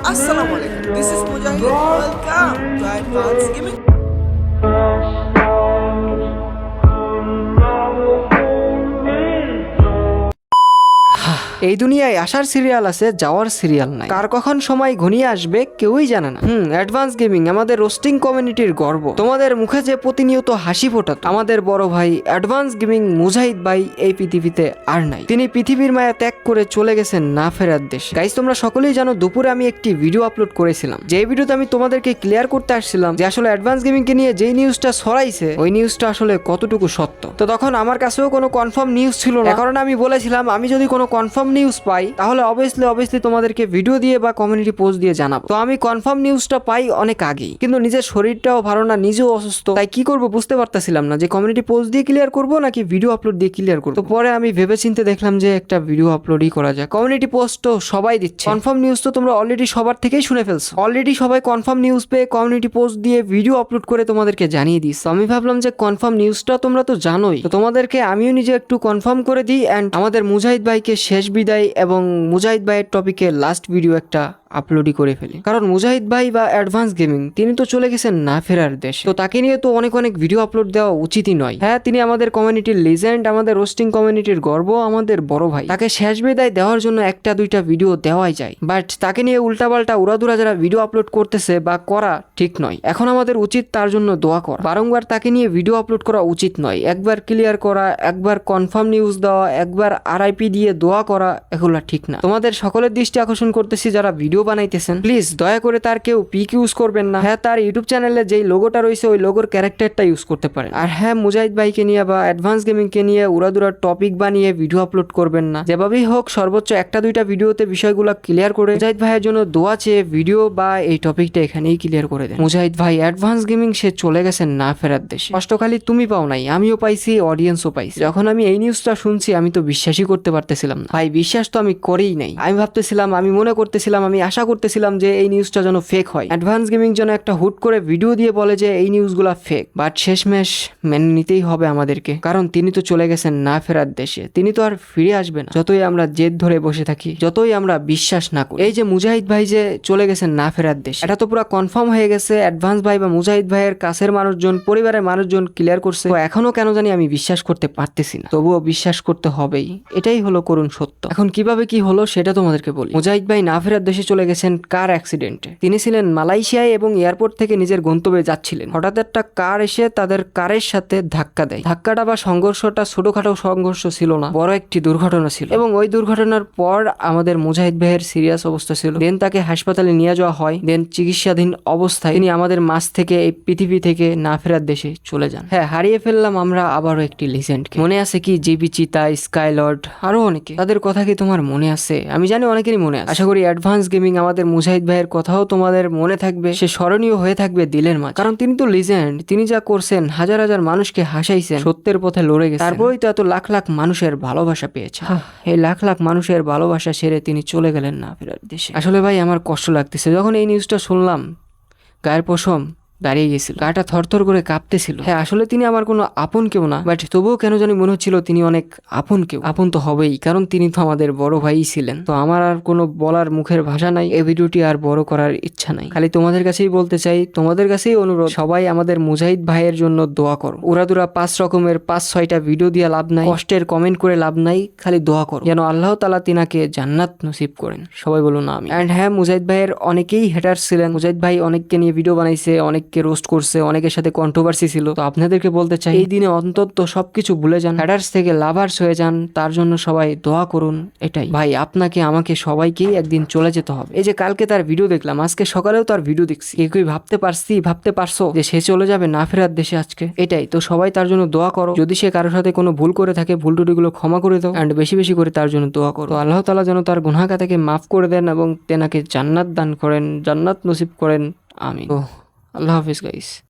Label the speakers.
Speaker 1: Assalamualaikum. This is Mujahid. Welcome to Advanced Gaming.
Speaker 2: এই দুনিয়ায় আসার সিরিয়াল আছে, যাওয়ার সিরিয়াল নাই। কার কখন সময় ঘনিয়ে আসবে কেউই জানে না। অ্যাডভান্স গেমিং আমাদের রোস্টিং কমিউনিটির গর্ব। তোমাদের মুখে যে প্রতিনিয়ত হাসি ফোটাত আমাদের বড় ভাই অ্যাডভান্স গেমিং মুজাহিদ ভাই এই পৃথিবীতে আর নাই। তিনি পৃথিবীর মায়া ত্যাগ করে চলে গেছেন না ফেরার দেশে। গাইস, তোমরা সকলেই জানো দুপুরে আমি একটি ভিডিও আপলোড করেছিলাম, যে ভিডিওতে আমি তোমাদেরকে ক্লিয়ার করতে আসছিলাম যে আসলে অ্যাডভান্স গেমিং কে নিয়ে যেই নিউজটা ছড়াইছে ওই নিউজটা আসলে কতটুকু সত্য। তো তখন আমার কাছেও কোনো কনফার্ম নিউজ ছিল না, কারণ আমি বলেছিলাম আমি যদি কোনো কনফার্ম নিউজ পাই তাহলে অবভিয়াসলি তোমাদেরকে ভিডিও দিয়ে বা কমিউনিটি পোস্ট দিয়ে জানাবো। তো আমি কনফার্ম নিউজটা পাই অনেক আগেই, কিন্তু নিজের শরীরটাও ভালো না, নিজেও অসুস্থ, তাই কি করব বুঝতে পারতেছিলাম না যে কমিউনিটি পোস্ট দিয়ে ক্লিয়ার করব নাকি ভিডিও আপলোড দিয়ে ক্লিয়ার করব। তো পরে আমি ভেবেচিন্তে দেখলাম যে একটা ভিডিও আপলোডই করা যায়। কমিউনিটি পোস্ট তো সবাই দিচ্ছে, কনফার্ম নিউজ তো তোমরা অলরেডি সবার থেকেই শুনে ফেলছো। অলরেডি সবাই কনফার্ম নিউজ পেয়ে কমিউনিটি পোস্ট দিয়ে ভিডিও আপলোড করে তোমাদেরকে জানিয়ে দিস। আমি ভাবলাম যে কনফার্ম নিউজটা তোমরা তো জানোই, তো তোমাদেরকে আমিও নিজে একটু কনফার্ম করে দিই এন্ড আমাদের মুজাহিদ ভাইকে শেষ বিদায় এবং মুজাহিদ ভাইয়ের টপিকে লাস্ট ভিডিও একটা আপলোডই করে ফেলি। কারণ মুজাহিদ ভাই বা অ্যাডভান্স গেমিং তিনি তো চলে গেছেন না ফেরার দেশে, তো তাকে নিয়ে তো অনেক ভিডিও আপলোড দেওয়া উচিতই নয়। হ্যাঁ, তিনি আমাদের কমিউনিটির লিজেন্ড, আমাদের রোস্টিং কমিউনিটির গর্ব, আমাদের বড় ভাই। তাকে শেষ বিদায় দেওয়ার জন্য একটা দুইটা ভিডিও দেওয়াই যায়, বাট তাকে নিয়ে উল্টাপাল্টা উড়াদুরা যারা ভিডিও আপলোড করতেছে বা করা ঠিক নয়। এখন আমাদের উচিত তার জন্য দোয়া করা, বারংবার তাকে নিয়ে ভিডিও আপলোড করা উচিত নয়। একবার ক্লিয়ার করা, একবার কনফার্ম নিউজ দেওয়া, একবার RIP দিয়ে দোয়া করা, এগুলো ঠিক না। তোমাদের সকলের দৃষ্টি আকর্ষণ করতেছি যারা ভিডিও বানাইতেছেন, প্লিজ দয়া করে তার কেউ পিক ইউজ করবেন না। হ্যাঁ, তার ইউটিউব চ্যানেলে যেই লোগোটা রয়েছে ওই লোগোর ক্যারেক্টারটা ইউজ করতে পারেন। আর হ্যাঁ, মুজাহিদ ভাইকে নিয়ে বা অ্যাডভান্স গেমিং কে নিয়ে উড়াদুরা টপিক বানিয়ে ভিডিও আপলোড করবেন না। যেভাবেই হোক সর্বোচ্চ একটা দুইটা ভিডিওতে বিষয়গুলো ক্লিয়ার করে মুজাহিদ ভাইয়ের জন্য দোয়া চেয়ে ভিডিও বা এই টপিকটা এখানেই ক্লিয়ার করে দেন। মুজাহিদ ভাই অ্যাডভান্স গেমিং সে চলে গেছেন না ফেরার দেশে। কষ্ট খালি তুমি পাও নাই, আমিও পাইছি, অডিয়েন্সও পাইছি। যখন আমি এই নিউজটা শুনছি আমি তো বিশ্বাসই করতে পারতেছিলাম না ভাই। বিশ্বাস তো আমি করেই নাই। আমি ভাবতেছিলাম, আমি মনে করতেছিলাম, আমি আশা করতেছিলাম যে এই নিউজটা যেন ফেক হয়। অ্যাডভান্স গেমিং যেন একটা হুট করে ভিডিও দিয়ে বলে যে এই নিউজগুলা ফেক। বাট শেষমেশ মেনে নিতেই হবে আমাদেরকে, কারণ তিনি তো চলে গেছেন না ফেরার দেশে। তিনি তো আর ফিরে আসবে না, যতই আমরা জেদ ধরে বসে থাকি, যতই আমরা বিশ্বাস না করি। এই যে মুজাহিদ ভাই যে চলে গেছেন না ফেরার দেশে, এটা তো পুরো কনফার্ম হয়ে গেছে। অ্যাডভান্স ভাই বা মুজাহিদ ভাইয়ের কাছের মানুষজন, পরিবারের মানুষজন ক্লিয়ার করছে। তো এখনো কেন জানি আমি বিশ্বাস করতে পারতেছি না, তবুও বিশ্বাস করতে হবেই। এটাই হলো করুণ সত্য। এখন কিভাবে কি হলো সেটা তোমাদেরকে বলি। মুজাহিদ ভাই না ফেরার দেশে চলে গেছেন কার অ্যাক্সিডেন্টে। তিনি ছিলেন মালয়েশিয়ায় এবং এয়ারপোর্ট থেকে নিজের গন্তব্যে যাচ্ছিলেন। হঠাৎ একটা কার এসে তাদের কারের সাথে ধাক্কা দেয়। ধাক্কাটা বা সংঘর্ষটা ছোটখাটো সংঘর্ষ ছিল না, বড় একটি দুর্ঘটনা ছিল। এবং ওই দুর্ঘটনার পর আমাদের মুজাহিদ ভাইয়ের সিরিয়াস অবস্থা ছিল। দেন তাকে হাসপাতালে নিয়ে যাওয়া হয়। দেন চিকিৎসাধীন অবস্থায় তিনি আমাদের মাঝ থেকে, এই পৃথিবী থেকে না ফেরার দেশে চলে যান। হ্যাঁ, হারিয়ে ফেললাম আমরা আবারও একটি লিজেন্ডকে। মনে আছে কি জিবি চিতা, স্কাইলর্ড, আরো অনেকে। তাদের কথা কি তোমার মনে আছে? আমি জানি অনেকেরই মনে আছে। আশা করি অ্যাডভান্স গেমিং আমাদের মুজাহিদ ভাইয়ের কথাও তোমাদের মনে থাকবে, সে স্মরণীয় হয়ে থাকবে দিলের মাঝে। কারণ তিনি তো লিজেন্ড। তিনি যা করছেন, হাজার হাজার মানুষকে হাসাইছেন, সত্যের পথে লড়ে গেছেন, তারপরেই তো এত লাখ লাখ মানুষের ভালোবাসা পেয়েছে। এই লাখ লাখ মানুষের ভালোবাসা সেরে তিনি চলে গেলেন না ফেরার দেশে। আসলে ভাই আমার কষ্ট লাগতেছে। যখন এই নিউজটা শুনলাম গায়ের পশম দাঁড়িয়ে গেছিল, গাটা থরথর করে কাঁপতেছিল। হ্যাঁ, আসলে তিনি আমার কোনো আপন কেউ না, বাট তবুও কেন জানি মনে হচ্ছিল তিনি অনেক আপন কেউ। আপন তো হবেই, কারণ তিনি তো আমাদের বড় ভাই ছিলেন। তো আমার আর কোনো বলার মুখের ভাষা নাই। এই ভিডিওটি আর বড় করার ইচ্ছা নাই। খালি তোমাদের কাছেই বলতে চাই, তোমাদের কাছেই অনুরোধ, সবাই আমাদের মুজাহিদ ভাইয়ের জন্য দোয়া করো। উড়াদুরা 5 রকমের 5-6টা ভিডিও দিয়ে লাভ নাই, কষ্টের কমেন্ট করে লাভ নাই, খালি দোয়া করো যেন আল্লাহ তাআলা তিনাকে জান্নাত নসিব করেন। সবাই বলুন আমিন। এন্ড হ্যাঁ, মুজাহিদ ভাইয়ের অনেকেই হেটার্স ছিলেন। মুজাহিদ ভাই অনেককে নিয়ে ভিডিও বানাইছে, অনেককে রোস্ট করছে, অনেকের সাথে কন্ট্রোভার্সি ছিল। তো আপনাদেরকে বলতে চাই, এই দিনে অন্তত সবকিছু ভুলে যান, হ্যাটার্স থেকে লাভার্স হয়ে যান। তার জন্য সবাই দোয়া করুন। এটাই ভাই, আপনাকে আমাকে সবাইকেই একদিন চলে যেতে হবে। এই যে কালকে তার ভিডিও দেখলাম, আজকে সকালেও তার ভিডিও দেখছি। কেউ ভাবতে পারছো যে সে চলে যাবে না ফেরার দেশে আজকে? এটাই তো, সবাই তার জন্য দোয়া করো। যদি সে কারোর সাথে কোনো ভুল করে থাকে, ভুল টুটিগুলো ক্ষমা করে দাও এন্ড বেশি বেশি করে তার জন্য দোয়া করো। আল্লাহ তাআলা যেন তার গুনাহ খাতাকে মাফ করে দেন এবং তেনাকে জান্নাত দান করেন, জান্নাত নসিব করেন। আমিন। আল্লাহ হাফেজ গাইস।